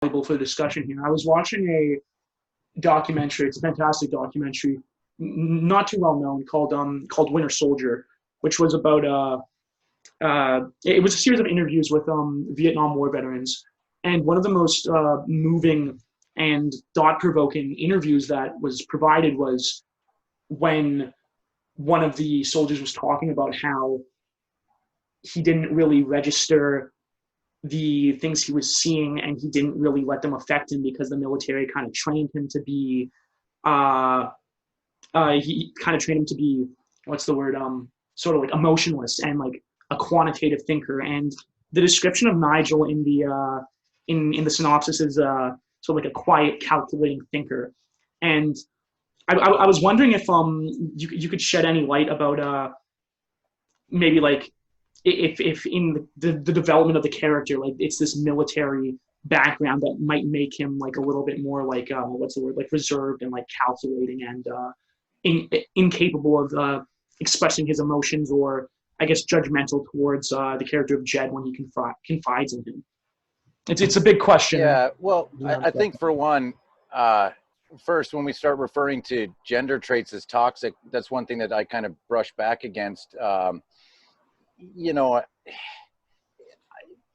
valuable for the discussion here. I was watching a documentary. It's a fantastic documentary, not too well known, called Winter Soldier, which was about it was a series of interviews with Vietnam War veterans, and one of the most moving and thought-provoking interviews that was provided was when one of the soldiers was talking about how he didn't really register the things he was seeing, and he didn't really let them affect him because the military kind of trained him to be what's the word, sort of like emotionless and like a quantitative thinker. And the description of Nigel in the synopsis is sort of like a quiet, calculating thinker. And I was wondering if you could shed any light about maybe like if in the development of the character, like it's this military background that might make him like a little bit more like what's the word, like reserved and like calculating and incapable of expressing his emotions, or I guess judgmental towards the character of Jedd when he confides in him. It's a big question. Yeah, well, I think for one, first, when we start referring to gender traits as toxic, that's one thing that I kind of brush back against. You know,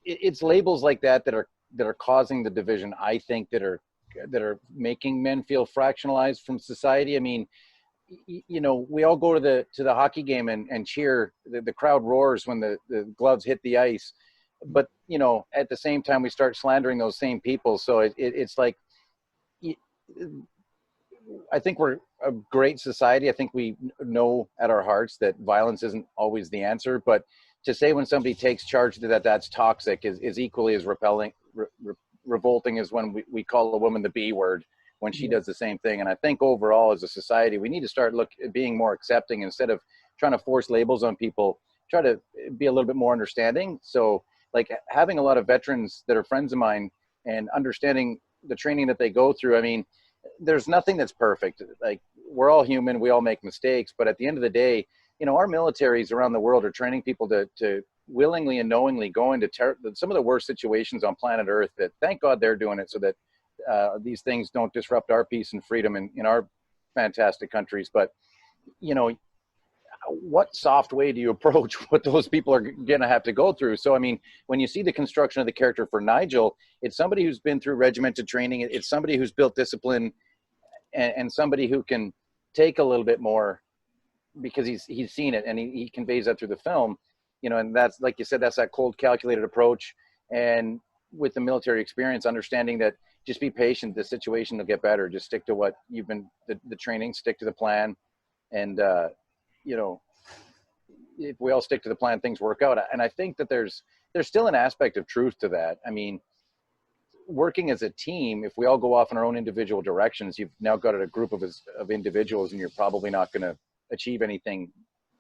it's labels like that are causing the division, I think, that are making men feel fractionalized from society. I mean, you know, we all go to the hockey game and cheer. The crowd roars when the gloves hit the ice, but you know, at the same time we start slandering those same people. So it's like, I think we're a great society. I think we know at our hearts that violence isn't always the answer, but to say when somebody takes charge that's toxic is equally as revolting as when we call a woman the B word when she does the same thing. And I think overall as a society, we need to start being more accepting instead of trying to force labels on people, try to be a little bit more understanding. So like having a lot of veterans that are friends of mine and understanding the training that they go through. I mean, there's nothing that's perfect. Like we're all human, we all make mistakes, but at the end of the day, you know, our militaries around the world are training people to willingly and knowingly go into some of the worst situations on planet Earth, that thank God they're doing it so that these things don't disrupt our peace and freedom in our fantastic countries. But, you know, what soft way do you approach what those people are going to have to go through? So, I mean, when you see the construction of the character for Nigel, it's somebody who's been through regimented training. It's somebody who's built discipline and somebody who can take a little bit more because he's seen it, and he conveys that through the film, you know, and that's, like you said, that's that cold, calculated approach. And with the military experience, understanding that just be patient, the situation will get better. Just stick to what you've been, the training, stick to the plan. And, you know, if we all stick to the plan, things work out. And I think that there's still an aspect of truth to that. I mean, working as a team, if we all go off in our own individual directions, you've now got a group of individuals, and you're probably not going to achieve anything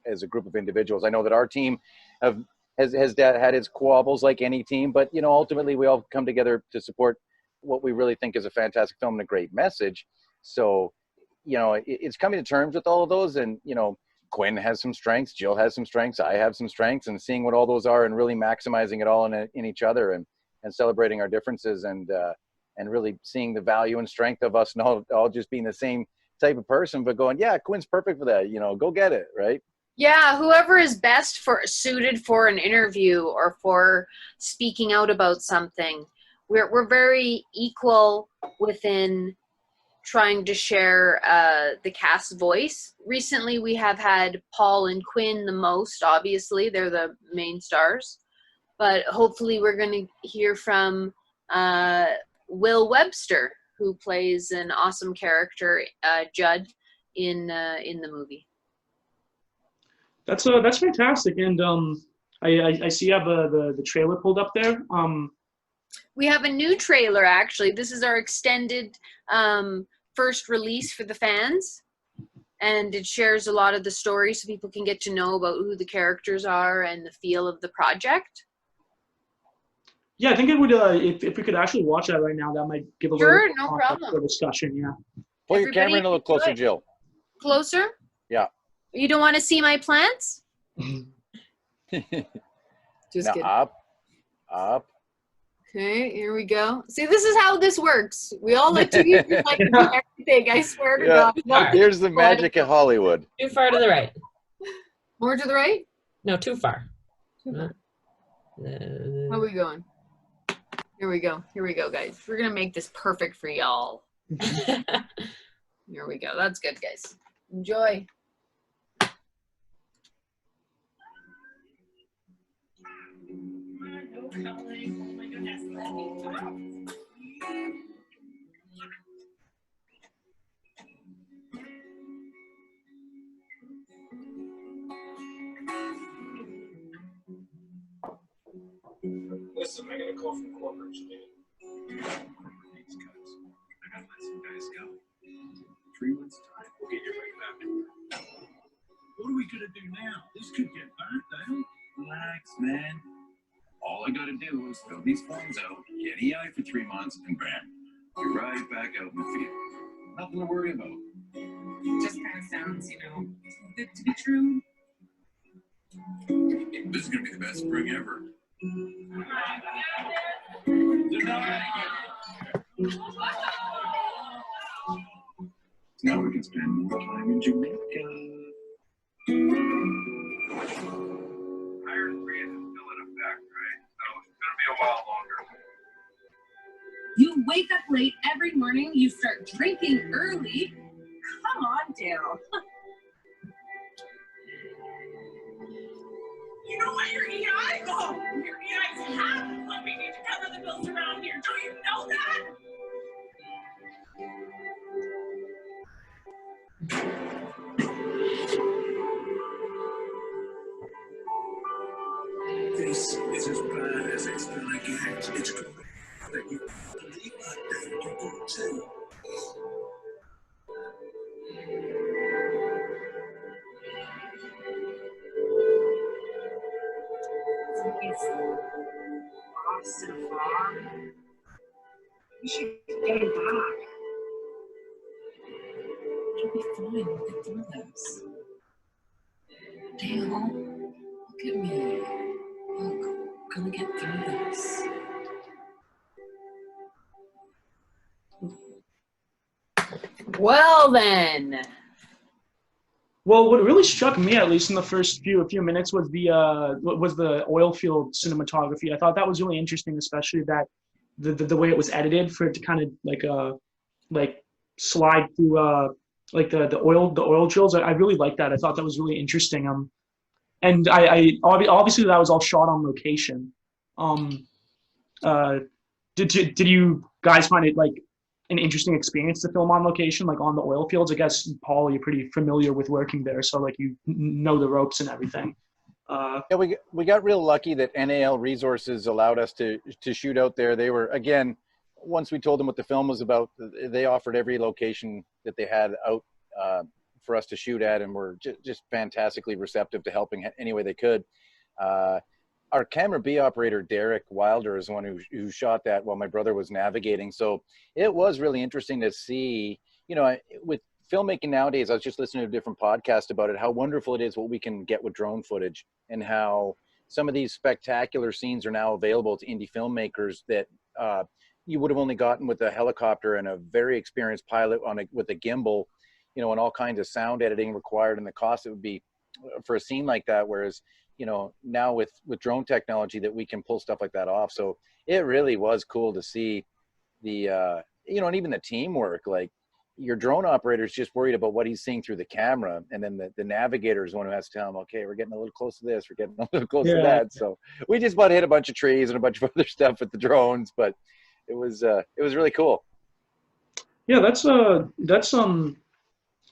as a group of individuals. I know that our team has had its squabbles like any team, but you know, ultimately we all come together to support what we really think is a fantastic film and a great message. So, you know, it's coming to terms with all of those, and you know, Quinn has some strengths, Jill has some strengths, I have some strengths, and seeing what all those are and really maximizing it all in each other and celebrating our differences and really seeing the value and strength of us not all just being the same type of person, but going, yeah, Quinn's perfect for that, you know, go get it, right? Yeah, whoever is best suited for an interview or for speaking out about something. We're very equal within trying to share the cast's voice. Recently, we have had Paul and Quinn the most, obviously. They're the main stars. But hopefully we're going to hear from Will Webster, who plays an awesome character, Jedd, in the movie. That's fantastic, and I see you have the trailer pulled up there. We have a new trailer, actually. This is our extended first release for the fans, and it shares a lot of the story so people can get to know about who the characters are and the feel of the project. Yeah, I think it would. If we could actually watch that right now, that might give a sure, little no problem for discussion. Yeah. Pull your camera in a little closer, Jill. Closer? Yeah. You don't want to see my plants? Just now kidding. up. Okay, here we go. See, this is how this works. We all like to use like to do everything. I swear to God. Nothing Here's the magic of Hollywood. Too far to the right. More to the right? No, too far. Too far. How are we going? Here we go. Here we go, guys. We're gonna make this perfect for y'all. Here we go. That's good, guys. Enjoy. Listen, I got a call from corporate today. These guys. I gotta let some guys go. 3 months time, we'll get you right back. What are we gonna do now? This could get burnt down. Relax, man. All I gotta do is throw these phones out, get EI for 3 months, and bam, you're right back out in the field. Nothing to worry about. Just kind of sounds, you know, too good to be true. This is gonna be the best spring ever. Now we can spend more time in Jamaica. Hired 3 is still in effect, right? So it's gonna be a while longer. You wake up late every morning, you start drinking early. Come on, Dale. You know what your EI? Oh, your EI's half of what we need to cover the bills around here. Don't you know that? This is as bad as it's gonna get. It's gonna that you believe that day you go too. Boston Farm. We should get him back. It'll be fine. We'll get through this. Dale, look at me. Look, we're gonna get through this. Well then. Well, what really struck me, at least in the first few minutes, was the oil field cinematography. I thought that was really interesting, especially that the way it was edited for it to kind of like slide through like the oil drills. I really liked that. I thought that was really interesting. And I obviously that was all shot on location. Did you guys find it like an interesting experience to film on location, like on the oil fields? I guess, Paul, you're pretty familiar with working there, so like you know the ropes and everything. Yeah, we got real lucky that NAL Resources allowed us to shoot out there. They were, again, once we told them what the film was about, they offered every location that they had out for us to shoot at, and were just fantastically receptive to helping any way they could. Our camera B operator, Derek Wilder, is the one who shot that while my brother was navigating. So it was really interesting to see, you know, with filmmaking nowadays, I was just listening to a different podcast about it, how wonderful it is what we can get with drone footage, and how some of these spectacular scenes are now available to indie filmmakers that you would have only gotten with a helicopter and a very experienced pilot with a gimbal, you know, and all kinds of sound editing required, and the cost it would be for a scene like that. Whereas, you know, now with drone technology that we can pull stuff like that off. So it really was cool to see the, you know, and even the teamwork. Like, your drone operator is just worried about what he's seeing through the camera, and then the navigator is the one who has to tell him, okay, we're getting a little close to this, we're getting a little close to that. So we just about hit a bunch of trees and a bunch of other stuff with the drones, but it was really cool. Yeah, that's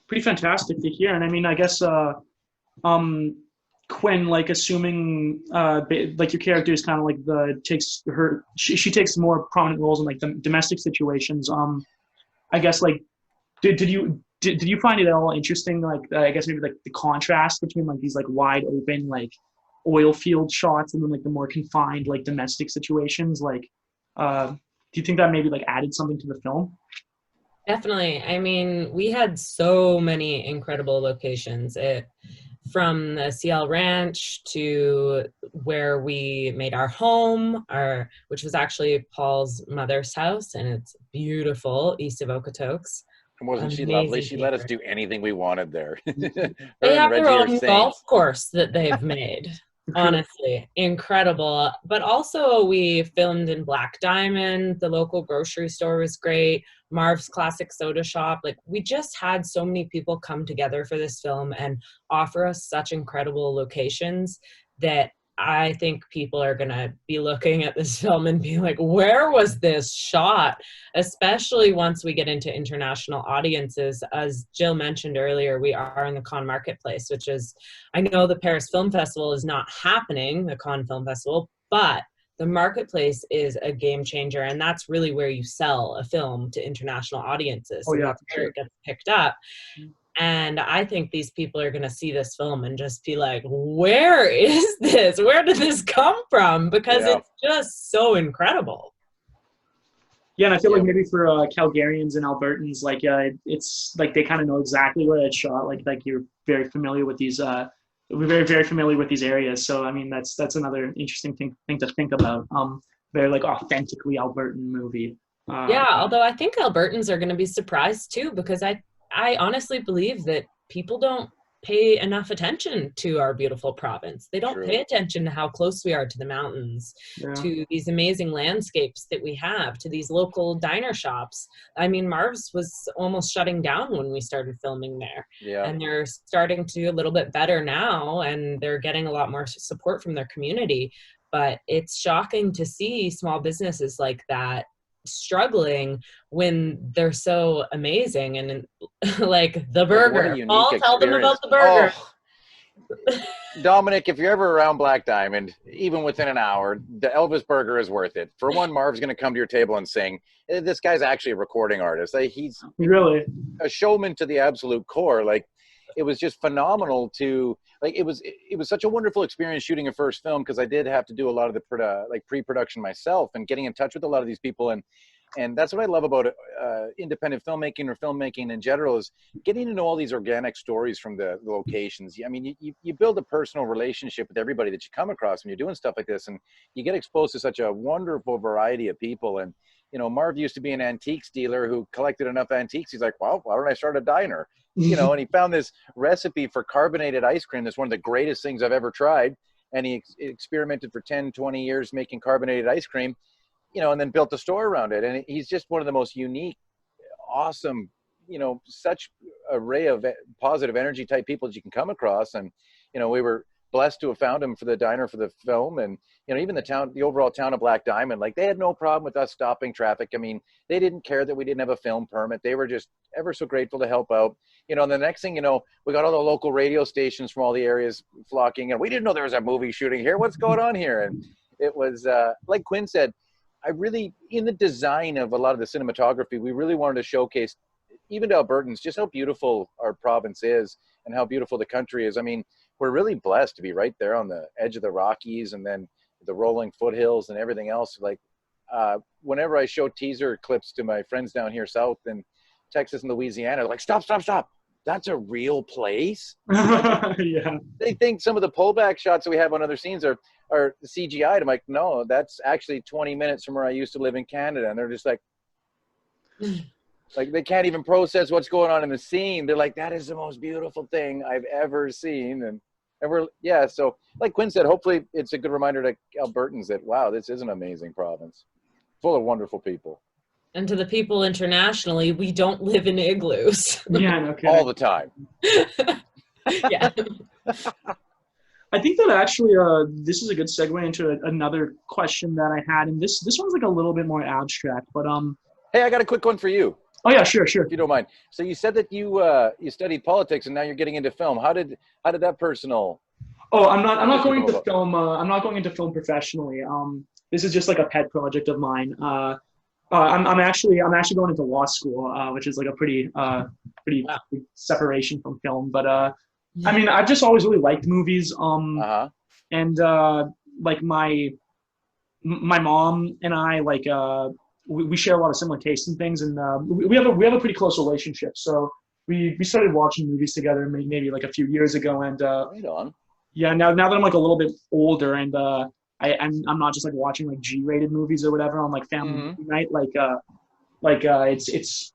pretty fantastic to hear. And I mean, I guess Quinn, like, assuming like your character is kind of like she takes more prominent roles in like the domestic situations. I guess, like, did you find it at all interesting, like, I guess maybe like the contrast between like these like wide open like oil field shots and then like the more confined like domestic situations? Like, do you think that maybe like added something to the film? Definitely. I mean, we had so many incredible locations. from the CL Ranch to where we made our home, which was actually Paul's mother's house, and it's beautiful, east of Okotoks. And wasn't she lovely? She let us do anything we wanted there. They have their own golf course that they've made. Honestly, incredible. But also we filmed in Black Diamond. The local grocery store was great. Marv's Classic Soda Shop. Like, we just had so many people come together for this film and offer us such incredible locations that I think people are going to be looking at this film and be like, where was this shot? Especially once we get into international audiences. As Jill mentioned earlier, we are in the Cannes Marketplace, which is, I know the Paris Film Festival is not happening, the Cannes Film Festival, but the Marketplace is a game changer, and that's really where you sell a film to international audiences. Oh, yeah, that's where it gets picked up. And I think these people are going to see this film and just be like, where is this? Where did this come from? Because it's just so incredible. Yeah, and I feel like maybe for Calgarians and Albertans, like it's like they kind of know exactly where it's shot. Like you're very familiar with these. We're very, very familiar with these areas. So I mean, that's another interesting thing to think about. Very like authentically Albertan movie. Yeah, although I think Albertans are going to be surprised too, because I honestly believe that people don't pay enough attention to our beautiful province. They don't pay attention to how close we are to the mountains, to these amazing landscapes that we have, to these local diner shops. I mean, Marv's was almost shutting down when we started filming there. Yeah. And they're starting to do a little bit better now, and they're getting a lot more support from their community. But it's shocking to see small businesses like that struggling when they're so amazing. And like the burger, Paul, tell them about the burger. Dominic, if you're ever around Black Diamond, even within an hour, the Elvis burger is worth it. For one, Marv's going to come to your table and sing. This guy's actually a recording artist. He's really a showman to the absolute core. Like, it was just phenomenal to, like, it was such a wonderful experience shooting a first film, because I did have to do a lot of the pre-production myself and getting in touch with a lot of these people. And that's what I love about independent filmmaking or filmmaking in general, is getting to know all these organic stories from the locations. I mean, you build a personal relationship with everybody that you come across when you're doing stuff like this, and you get exposed to such a wonderful variety of people. And, you know, Marv used to be an antiques dealer who collected enough antiques. He's like, well, why don't I start a diner? You know, and he found this recipe for carbonated ice cream. That's one of the greatest things I've ever tried. And he experimented for 10, 20 years making carbonated ice cream, you know, and then built a store around it. And he's just one of the most unique, awesome, you know, such array of positive energy type people that you can come across. And, you know, we were blessed to have found him for the diner for the film. And, you know, even the overall town of Black Diamond, like, they had no problem with us stopping traffic. I mean, they didn't care that we didn't have a film permit. They were just ever so grateful to help out. You know, and the next thing you know, we got all the local radio stations from all the areas flocking, and we didn't know there was a movie shooting here. What's going on here? And it was, like Quinn said, in the design of a lot of the cinematography, we really wanted to showcase, even to Albertans, just how beautiful our province is and how beautiful the country is. I mean, we're really blessed to be right there on the edge of the Rockies, and then the rolling foothills and everything else. Like, whenever I show teaser clips to my friends down here south in Texas and Louisiana, they're like, stop. That's a real place? Yeah. They think some of the pullback shots that we have on other scenes are CGI'd. I'm like, no, that's actually 20 minutes from where I used to live in Canada. And they're just like they can't even process what's going on in the scene. They're like, that is the most beautiful thing I've ever seen. And so like Quinn said, hopefully it's a good reminder to Albertans that, wow, this is an amazing province full of wonderful people. And to the people internationally, we don't live in igloos. Yeah, no kidding. All the time. Yeah. I think that actually this is a good segue into another question that I had, and this one's like a little bit more abstract, but Hey, I got a quick one for you. Oh yeah, sure. If you don't mind. So you said that you studied politics, and now you're getting into film. How did that personal? Oh, I'm not going into film. I'm not going into film professionally. This is just like a pet project of mine. I'm actually going into law school, which is like a pretty big separation from film. But I mean, I've just always really liked movies. And like my mom and I, like we share a lot of similar tastes and things, and we have a pretty close relationship. So we started watching movies together maybe like a few years ago, and Right on. yeah, now that I'm like a little bit older, and I'm not just like watching like G-rated movies or whatever on like family movie night, it's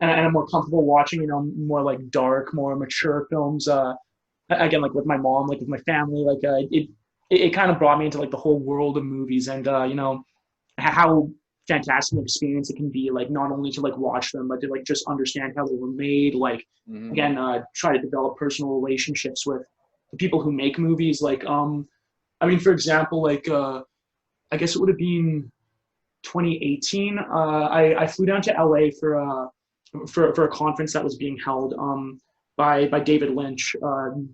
and I'm more comfortable watching, you know, more like dark, more mature films. Again, like with my mom, like with my family, like it kind of brought me into like the whole world of movies, and you know, how fantastic an experience it can be, like not only to like watch them, but to like just understand how they were made, like again, try to develop personal relationships with the people who make movies. Like I mean, for example, like I guess it would have been 2018. I flew down to LA for a conference that was being held by David Lynch,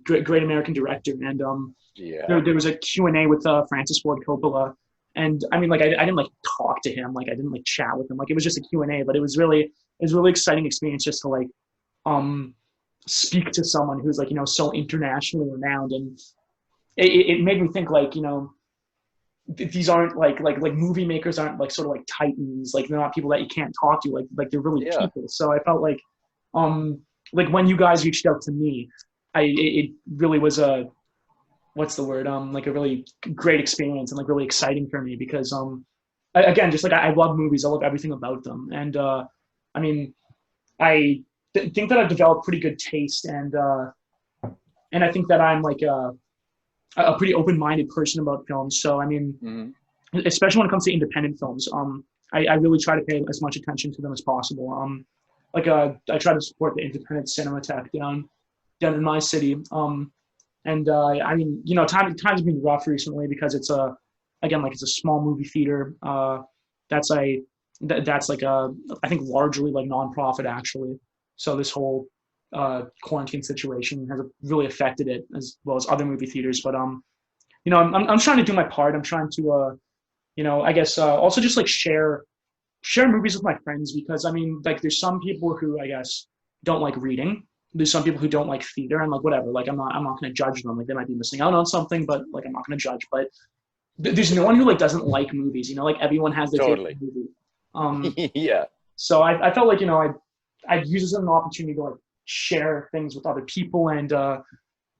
great American director, and there was a Q&A with Francis Ford Coppola, and I mean, like I didn't like talk to him, like I didn't like chat with him, like it was just a Q&A, but it was really exciting experience just to like speak to someone who's like, you know, so internationally renowned, and it made me think, like, you know, these aren't like movie makers aren't like sort of like titans, like they're not people that you can't talk to, like they're really people. So I felt like when you guys reached out to me, it really was a what's the word like a really great experience and like really exciting for me, because again, just like I love movies, I love everything about them, and I mean, I think that I've developed pretty good taste, and I think that I'm like a pretty open-minded person about films. So I mean, especially when it comes to independent films, I really try to pay as much attention to them as possible. I try to support the independent Cinematheque down in my city. And I mean, you know, times have been rough recently because it's it's a small movie theater. That's like I think largely like nonprofit actually. So this whole quarantine situation has really affected it, as well as other movie theaters. But you know, I'm trying to do my part. I'm trying to you know, I guess also just like share movies with my friends, because I mean, like there's some people who I guess don't like reading. There's some people who don't like theater, and like whatever. Like I'm not going to judge them. Like they might be missing out on something, but like I'm not going to judge. But there's no one who like doesn't like movies. You know, like everyone has their favorite movie. Yeah. So I felt like, you know, I'd use this as an opportunity to like share things with other people, and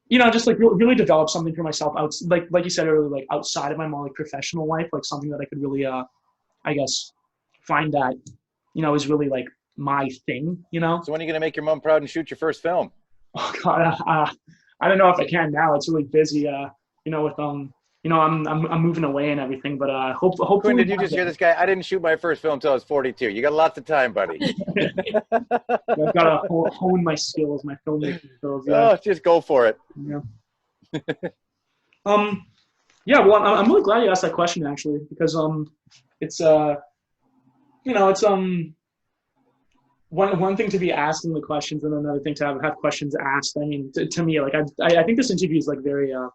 you know, just like really develop something for myself out, like you said earlier, like outside of my more like professional life, like something that I could really I guess find that, you know, is really like my thing, you know. when are you going to make your mom proud and shoot your first film? Oh God, I don't know if I can now. It's really busy, you know, with you know, I'm moving away and everything, but hopefully. Quinn, did you just hear this guy? I didn't shoot my first film until I was 42. You got lots of time, buddy. I've got to hone my skills, my filmmaking skills. Yeah. Oh, just go for it. Yeah. Yeah. Well, I'm really glad you asked that question actually, because it's you know, it's one thing to be asking the questions, and another thing to have questions asked. I mean, to me, like I think this interview is like very I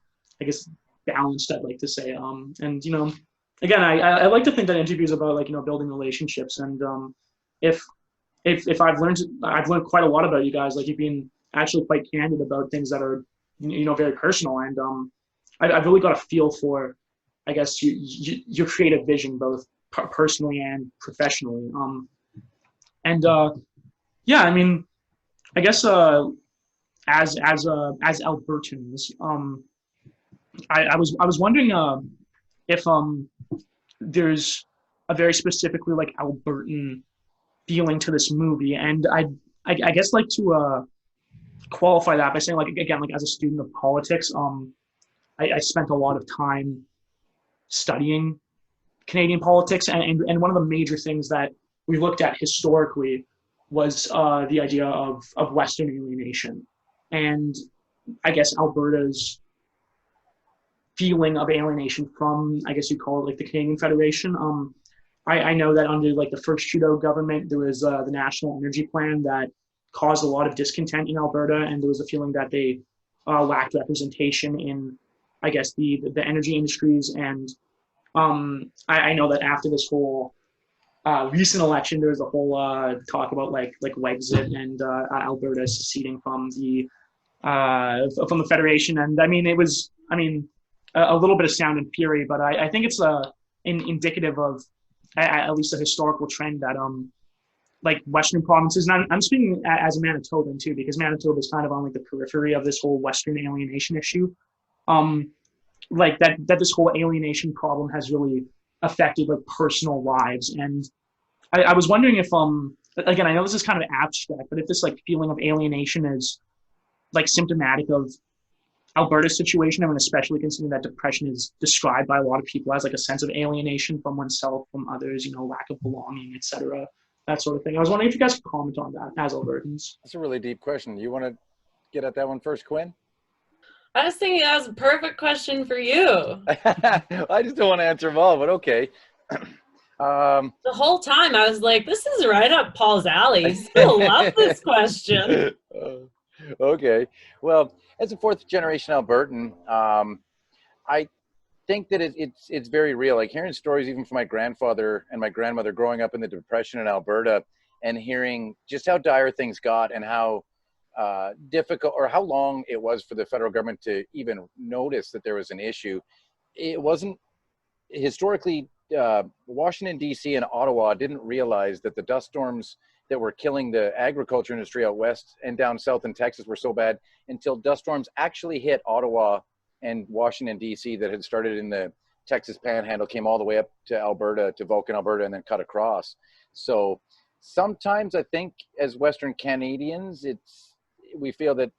guess balanced, I'd like to say. And you know, again, I like to think that interviews about like, you know, building relationships, and if I've learned quite a lot about you guys. Like you've been actually quite candid about things that are, you know, very personal, and I've really got a feel for, I guess, your creative vision, both personally and professionally. And yeah, I mean, I guess as Albertans, I was wondering if there's a very specifically like Albertan feeling to this movie, and I guess like to qualify that by saying, like, again, like as a student of politics, I spent a lot of time studying Canadian politics, and one of the major things that we looked at historically was the idea of Western alienation, and I guess Alberta's feeling of alienation from, I guess you'd call it like the Canadian Federation. I know that under like the first Trudeau government, there was the National Energy Plan that caused a lot of discontent in Alberta, and there was a feeling that they lacked representation in, I guess, the energy industries. And I know that after this whole recent election, there was a whole talk about like Wexit and Alberta seceding from the Federation. And I mean, it was, a little bit of sound and fury, but I think it's indicative of at least a historical trend that like Western provinces, and I'm speaking as a Manitoban too, because Manitoba is kind of on like the periphery of this whole Western alienation issue. Like that this whole alienation problem has really affected like personal lives, and I was wondering if again, I know this is kind of abstract, but if this like feeling of alienation is like symptomatic of Alberta's situation, I mean, especially considering that depression is described by a lot of people as like a sense of alienation from oneself, from others, lack of belonging, etc., that sort of thing. I was wondering if you guys could comment on that as Albertans. That's a really deep question. You want to get at that one first, Quinn? I was thinking that was a perfect question for you. I just don't want to answer them all, but okay. The whole time I was like, this is right up Paul's alley. He's gonna love this question. Okay. Well, as a fourth generation Albertan, I think that it's very real. Like hearing stories even from my grandfather and my grandmother growing up in the Depression in Alberta, and hearing just how dire things got and how difficult or how long it was for the federal government to even notice that there was an issue. It wasn't historically, Washington, D.C. and Ottawa didn't realize that the dust storms that were killing the agriculture industry out west and down south in Texas were so bad until dust storms actually hit Ottawa and Washington, D.C. that had started in the Texas Panhandle, came all the way up to Alberta, to Vulcan, Alberta, and then cut across. So sometimes I think as Western Canadians, we feel that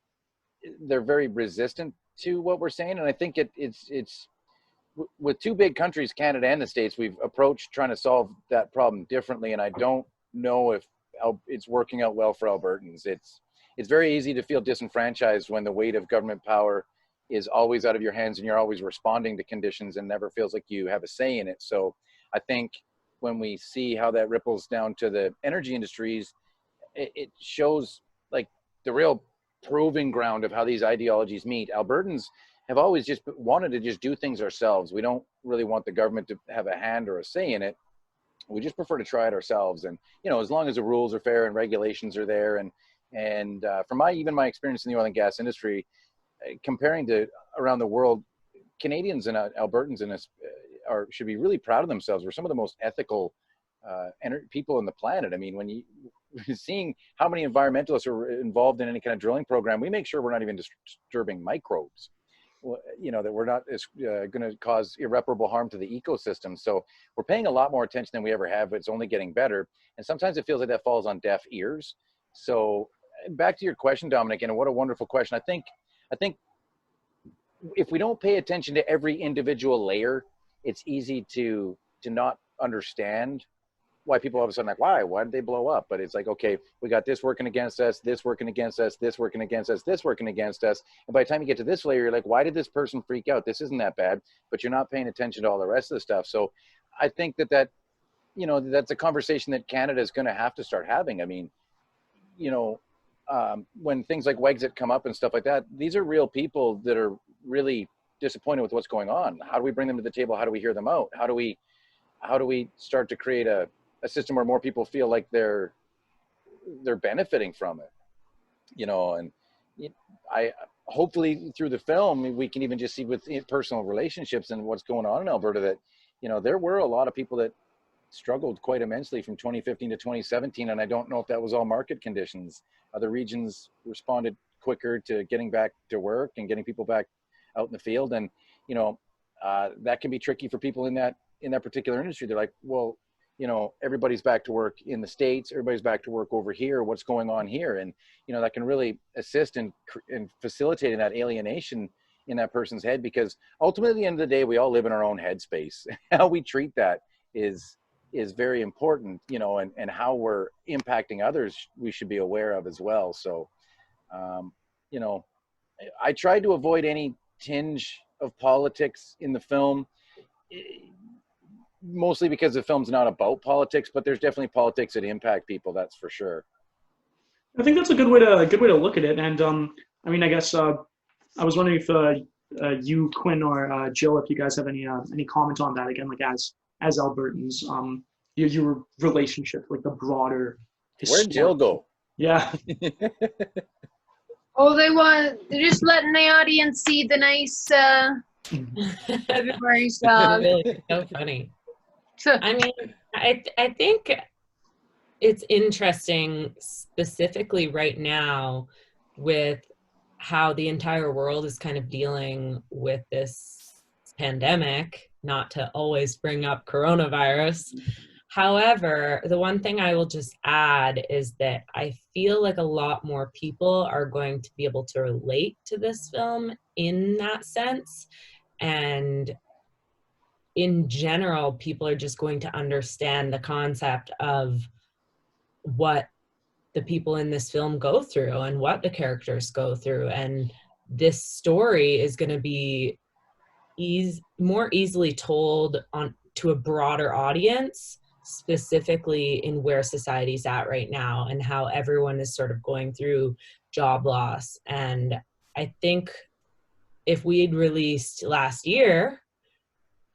they're very resistant to what we're saying. And I think it's with two big countries, Canada and the States, we've approached trying to solve that problem differently. And I don't know if it's working out well for Albertans. It's very easy to feel disenfranchised when the weight of government power is always out of your hands and you're always responding to conditions and never feels like you have a say in it. So I think when we see how that ripples down to the energy industries, it shows like the real proving ground of how these ideologies meet. Albertans have always just wanted to just do things ourselves. We don't really want the government to have a hand or a say in it. We just prefer to try it ourselves. And, as long as the rules are fair and regulations are there. And from even my experience in the oil and gas industry, comparing to around the world, Canadians and Albertans should be really proud of themselves. We're some of the most ethical people on the planet. I mean, when you seeing how many environmentalists are involved in any kind of drilling program, we make sure we're not even disturbing microbes, that we're not going to cause irreparable harm to the ecosystem. So we're paying a lot more attention than we ever have. It's only getting better. And sometimes it feels like that falls on deaf ears. So back to your question, Dominic, and what a wonderful question. I think if we don't pay attention to every individual layer, it's easy to not understand why people all of a sudden why did they blow up? But it's like, okay, we got this working against us, this working against us, this working against us, this working against us. And by the time you get to this layer, you're like, why did this person freak out? This isn't that bad, but you're not paying attention to all the rest of the stuff. So I think that that's a conversation that Canada is going to have to start having. I mean, when things like Wexit come up and stuff like that, these are real people that are really disappointed with what's going on. How do we bring them to the table? How do we hear them out? How do we start to create a system where more people feel like they're benefiting from it, and I hopefully through the film, we can even just see with personal relationships and what's going on in Alberta that, there were a lot of people that struggled quite immensely from 2015 to 2017. And I don't know if that was all market conditions. Other regions responded quicker to getting back to work and getting people back out in the field. And, that can be tricky for people in that particular industry. They're like, well, everybody's back to work in the States, everybody's back to work over here. What's going on here? And, that can really assist in facilitating that alienation in that person's head, because ultimately at the end of the day, we all live in our own headspace. How we treat that is very important, and how we're impacting others, we should be aware of as well. So, I tried to avoid any tinge of politics in the film, mostly because the film's not about politics, but there's definitely politics that impact people. That's for sure. I think that's a good way to look at it. And I mean, I guess I was wondering if you, Quinn, or Jill, if you guys have any comment on that again, like as Albertans, your relationship, like the broader. Where'd Jill go? Yeah. Oh, they're just letting the audience see the nice everybody's Really so funny. I mean, I think it's interesting specifically right now with how the entire world is kind of dealing with this pandemic, not to always bring up coronavirus. However, the one thing I will just add is that I feel like a lot more people are going to be able to relate to this film in that sense. And in general, people are just going to understand the concept of what the people in this film go through and what the characters go through. And this story is going to be more easily told to a broader audience, specifically in where society's at right now and how everyone is sort of going through job loss. And I think if we had released last year,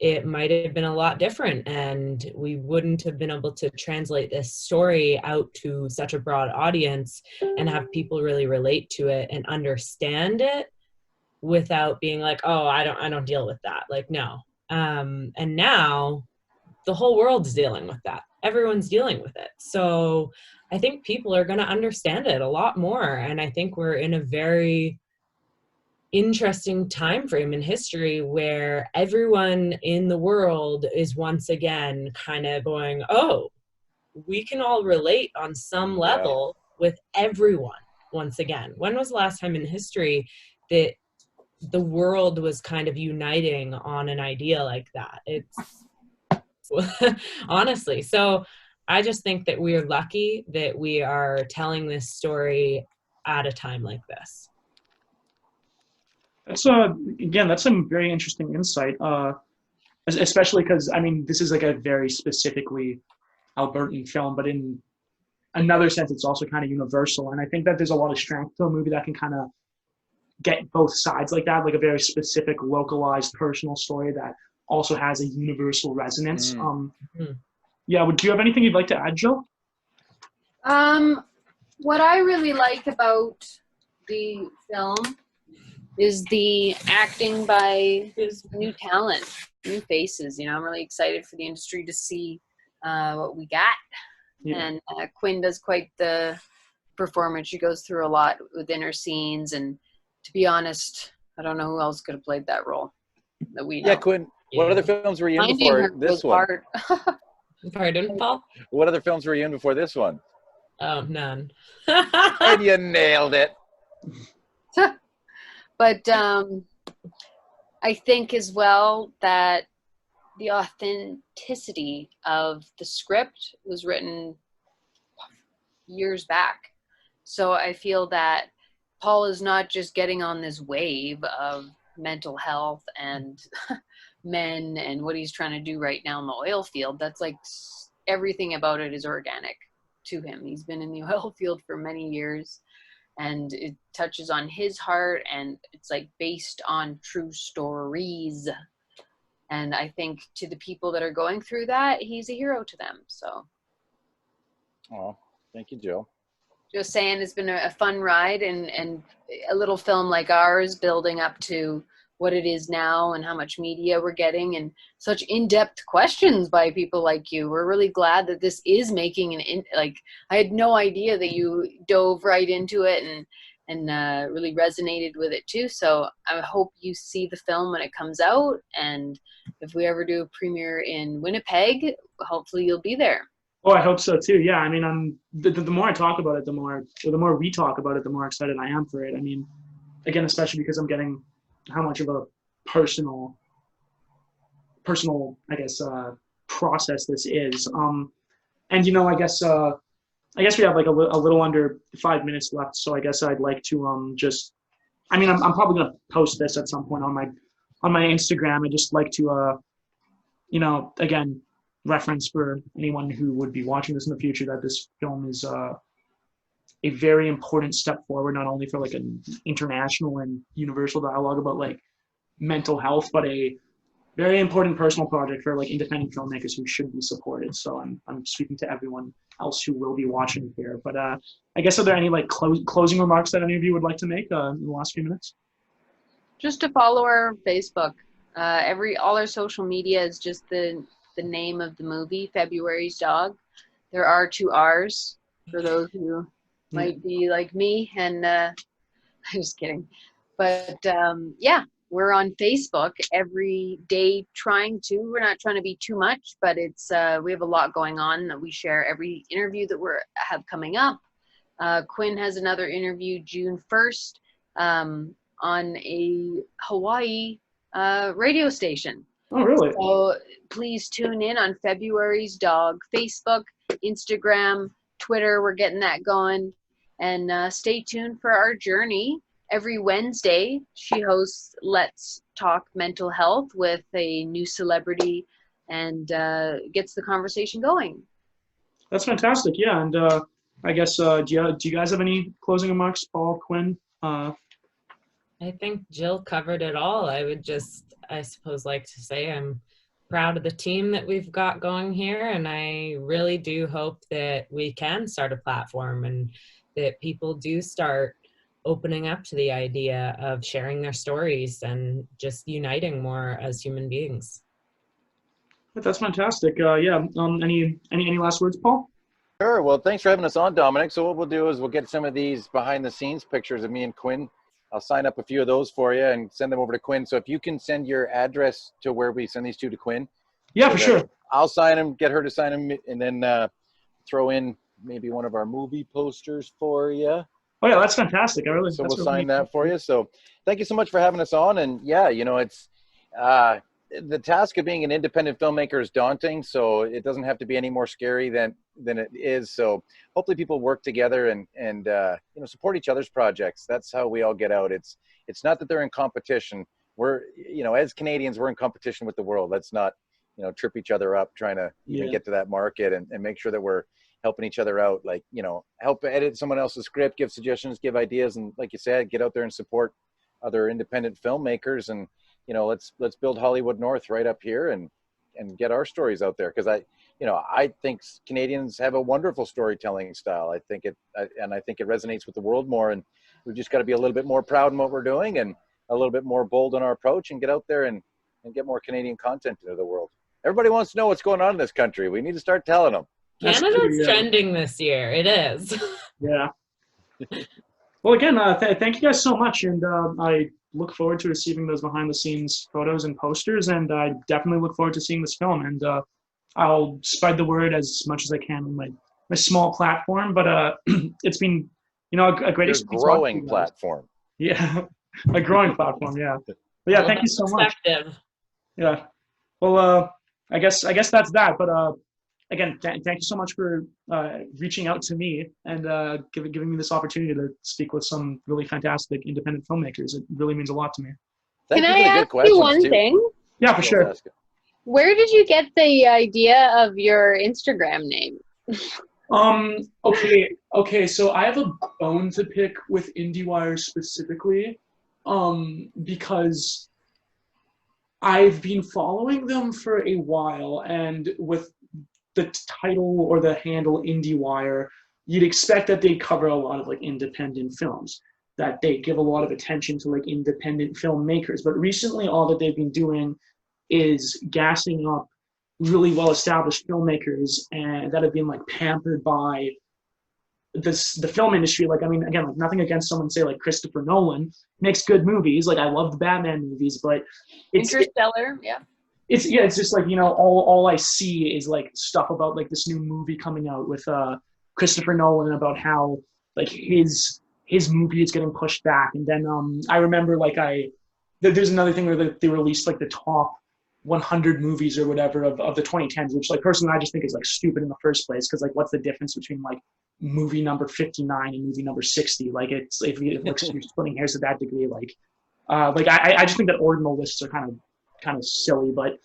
it might have been a lot different, and we wouldn't have been able to translate this story out to such a broad audience and have people really relate to it and understand it without being like, oh, I don't deal with that. Like, no. And now the whole world's dealing with that. Everyone's dealing with it. So I think people are going to understand it a lot more. And I think we're in a very interesting time frame in history where everyone in the world is once again kind of going, oh, we can all relate on some level with everyone once again. When was the last time in history that the world was kind of uniting on an idea like that? It's honestly. So I just think that we are lucky that we are telling this story at a time like this. That's again, that's some very interesting insight. Especially because I mean, this is like a very specifically Albertan film, but in another sense, it's also kind of universal. And I think that there's a lot of strength to a movie that can kind of get both sides like that, like a very specific, localized, personal story that also has a universal resonance. Yeah, do you have anything you'd like to add, Jill? What I really like about the film is the acting by new talent, new faces. You know, I'm really excited for the industry to see what we got. Yeah. And Quinn does quite the performance. She goes through a lot within her scenes. And to be honest, I don't know who else could have played that role that we know. Yeah, Quinn, what other films were you in before this one? Pardon, Paul? What other films were you in before this one? Oh, none. And you nailed it. But I think as well that the authenticity of the script was written years back. So I feel that Paul is not just getting on this wave of mental health and men and what he's trying to do right now in the oil field. That's like everything about it is organic to him. He's been in the oil field for many years. And it touches on his heart, and it's like based on true stories. And I think to the people that are going through that, he's a hero to them. So. Oh, thank you, Jill. Just saying, it's been a fun ride, and a little film like ours building up to what it is now and how much media we're getting and such in-depth questions by people like you. We're really glad that this is making I had no idea that you dove right into it and really resonated with it too. So I hope you see the film when it comes out. And if we ever do a premiere in Winnipeg, hopefully you'll be there. Oh, I hope so too. Yeah, I mean, the more I talk about it, the more we talk about it, the more excited I am for it. I mean, again, especially because I'm getting how much of a personal, I guess, process this is. And you know, I guess we have like a little under 5 minutes left, so I guess I'd like to I'm probably gonna post this at some point on my Instagram. I'd just like to again, reference for anyone who would be watching this in the future that this film is a very important step forward, not only for like an international and universal dialogue about like mental health, but a very important personal project for like independent filmmakers who should be supported. So I'm speaking to everyone else who will be watching here. But I guess, are there any like closing remarks that any of you would like to make in the last few minutes? Just to follow our Facebook. All our social media is just the name of the movie, February's Dog. There are 2 R's for those who might be like me. And I'm just kidding. But yeah, we're on Facebook every day we're not trying to be too much, but it's we have a lot going on that we share every interview that have coming up. Quinn has another interview June 1st on a Hawaii radio station. Oh, really? So please tune in on February's Dog Facebook, Instagram, Twitter. We're getting that going. And stay tuned for our journey. Every Wednesday, she hosts Let's Talk Mental Health with a new celebrity and gets the conversation going. That's fantastic. Yeah, and I guess do you guys have any closing remarks, Paul, Quinn? I think Jill covered it all. I would just, I suppose, like to say I'm proud of the team that we've got going here, and I really do hope that we can start a platform and that people do start opening up to the idea of sharing their stories and just uniting more as human beings. That's fantastic. Yeah. Any last words, Paul? Sure. Well, thanks for having us on, Dominic. So what we'll do is we'll get some of these behind the scenes pictures of me and Quinn. I'll sign up a few of those for you and send them over to Quinn. So if you can send your address to where we send these to Quinn. Yeah, for sure. I'll sign them, get her to sign them, and then throw in maybe one of our movie posters for you. Oh yeah, that's fantastic. So we'll sign that for you. So thank you so much for having us on. And yeah, you know, it's the task of being an independent filmmaker is daunting. So it doesn't have to be any more scary than it is. So hopefully people work together and you know, support each other's projects. That's how we all get out. It's not that they're in competition. We're, you know, as Canadians, we're in competition with the world. Let's not, you know, trip each other up trying to even get to that market and make sure that we're helping each other out, like, you know, help edit someone else's script, give suggestions, give ideas, and like you said, get out there and support other independent filmmakers. And, you know, let's build Hollywood North right up here and get our stories out there. Because I think Canadians have a wonderful storytelling style. I think it resonates with the world more, and we've just got to be a little bit more proud in what we're doing and a little bit more bold in our approach and get out there and get more Canadian content into the world. Everybody wants to know what's going on in this country. We need to start telling them. Canada's trending this year. It is. Yeah. Well, again, thank you guys so much, and I look forward to receiving those behind-the-scenes photos and posters, and I definitely look forward to seeing this film, and I'll spread the word as much as I can on my small platform, but it's been, you know, a great experience. Growing platform. Yeah, a growing platform, yeah. But yeah, thank you so much. Yeah. Well, I guess that's that, but again, thank you so much for reaching out to me and giving me this opportunity to speak with some really fantastic independent filmmakers. It really means a lot to me. Can I ask you one thing? Yeah, for sure. Where did you get the idea of your Instagram name? Okay, so I have a bone to pick with IndieWire specifically, because I've been following them for a while, and with the title or the handle IndieWire, you'd expect that they cover a lot of like independent films, that they give a lot of attention to like independent filmmakers. But recently, all that they've been doing is gassing up really well-established filmmakers and that have been like pampered by the film industry. Like, I mean, again, like nothing against someone, say like Christopher Nolan makes good movies. Like, I love the Batman movies, but Interstellar, yeah. It's just like, you know, all I see is like stuff about like this new movie coming out with Christopher Nolan about how like his movie is getting pushed back. And then I remember like there's another thing where they released like the top 100 movies or whatever of the 2010s, which like personally I just think is like stupid in the first place, because like what's the difference between like movie number 59 and movie number 60? Like it's if you're splitting hairs to that degree, like I just think that ordinal lists are kind of silly, but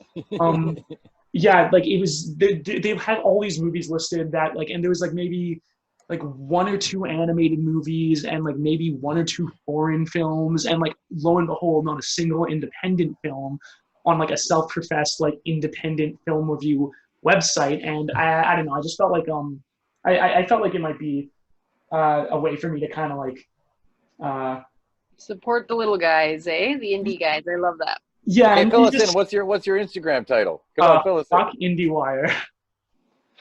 yeah, like it was they've had all these movies listed that like, and there was like maybe like 1 or 2 animated movies and like maybe 1 or 2 foreign films, and like lo and behold, not a single independent film on like a self-professed like independent film review website. And I don't know, I just felt like I felt like it might be a way for me to kind of like support the little guys, eh? The indie guys. I love that. Yeah. Hey, fill us in. What's your Instagram title? Come on, fill us in. IndieWire.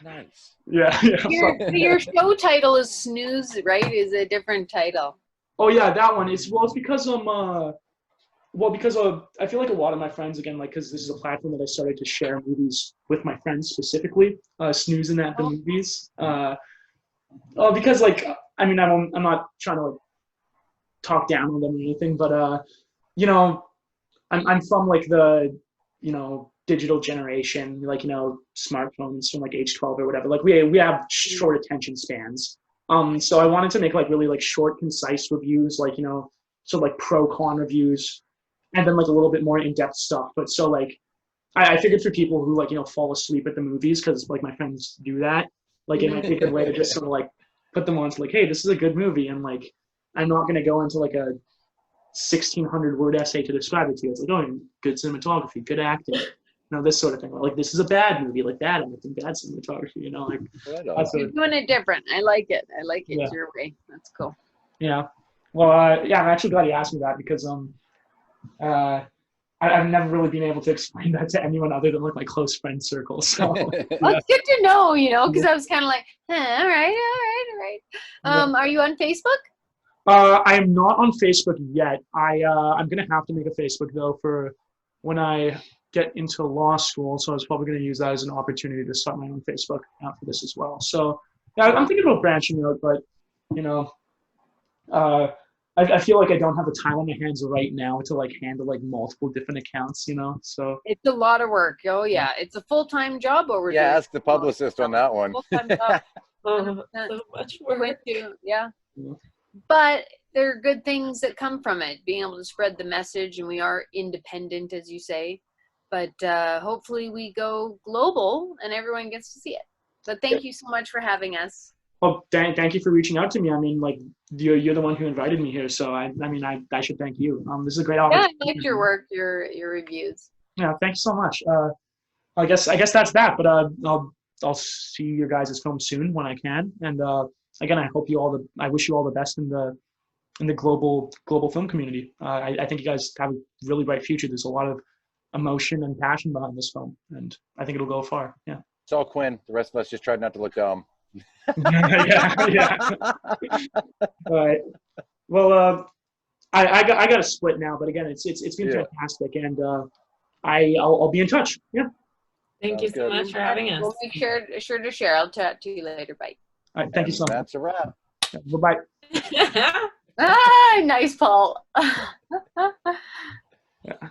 Nice. Yeah. Your show title is Snooze, right? Is a different title. Oh yeah, that one. It's because I feel like a lot of my friends, again, like, because this is a platform that I started to share movies with my friends specifically, Snoozin At The Movies. Because, like, I mean, I'm not trying to, like, talk down on them or anything, but, you know, I'm from, like, the, you know, digital generation, like, you know, smartphones from, like, age 12 or whatever. Like, we have short attention spans. So I wanted to make, like, really, like, short, concise reviews, like, you know, so, like, pro-con reviews, and then, like, a little bit more in-depth stuff. But so, like, I figured for people who, like, you know, fall asleep at the movies, because, like, my friends do that, like, it might be a good way to just sort of, like, put them on to, like, hey, this is a good movie, and, like, I'm not going to go into, like, a 1,600-word essay to describe it to you. It's like, oh, good cinematography, good acting, you know, this sort of thing. Like, this is a bad movie, like, bad acting, bad cinematography, you know, like, You're doing it different. I like it. Yeah. Your way. That's cool. Yeah. Well, yeah, I'm actually glad you asked me that, because I've never really been able to explain that to anyone other than, like, my close friend circle. So Well, it's good to know, you know, because I was kind of like, all right. Are you on Facebook? I am not on Facebook yet. I'm gonna have to make a Facebook though for when I get into law school. So I was probably gonna use that as an opportunity to start my own Facebook account for this as well. So yeah, I'm thinking about branching out, but you know, I feel like I don't have the time on my hands right now to, like, handle, like, multiple different accounts, you know. So It's a lot of work. Oh yeah, it's a full-time job over there. Yeah, ask the publicist on that one. Full-time job. So much work. Yeah. Yeah. But there are good things that come from it, being able to spread the message, and we are independent, as you say. But hopefully we go global and everyone gets to see it. But thank you so much for having us. Well, thank you for reaching out to me. I mean, like, you're the one who invited me here, so I mean, I should thank you. This is a great Yeah, opportunity. I liked your work, your reviews. Yeah, thank you so much. I guess that's that. But I'll see your guys' film soon when I can. And again, I wish you all the best in the global film community. I think you guys have a really bright future. There's a lot of emotion and passion behind this film, and I think it'll go far. Yeah. It's all Quinn. The rest of us just tried not to look dumb. yeah. All right. Well, I got to split now, but again, it's been fantastic, and I'll be in touch. Yeah. Thank you so much for having us. We'll make sure to share. I'll chat to you later. Bye. All right. Thank you so much. That's a wrap. Bye bye. Nice, Paul. Yeah.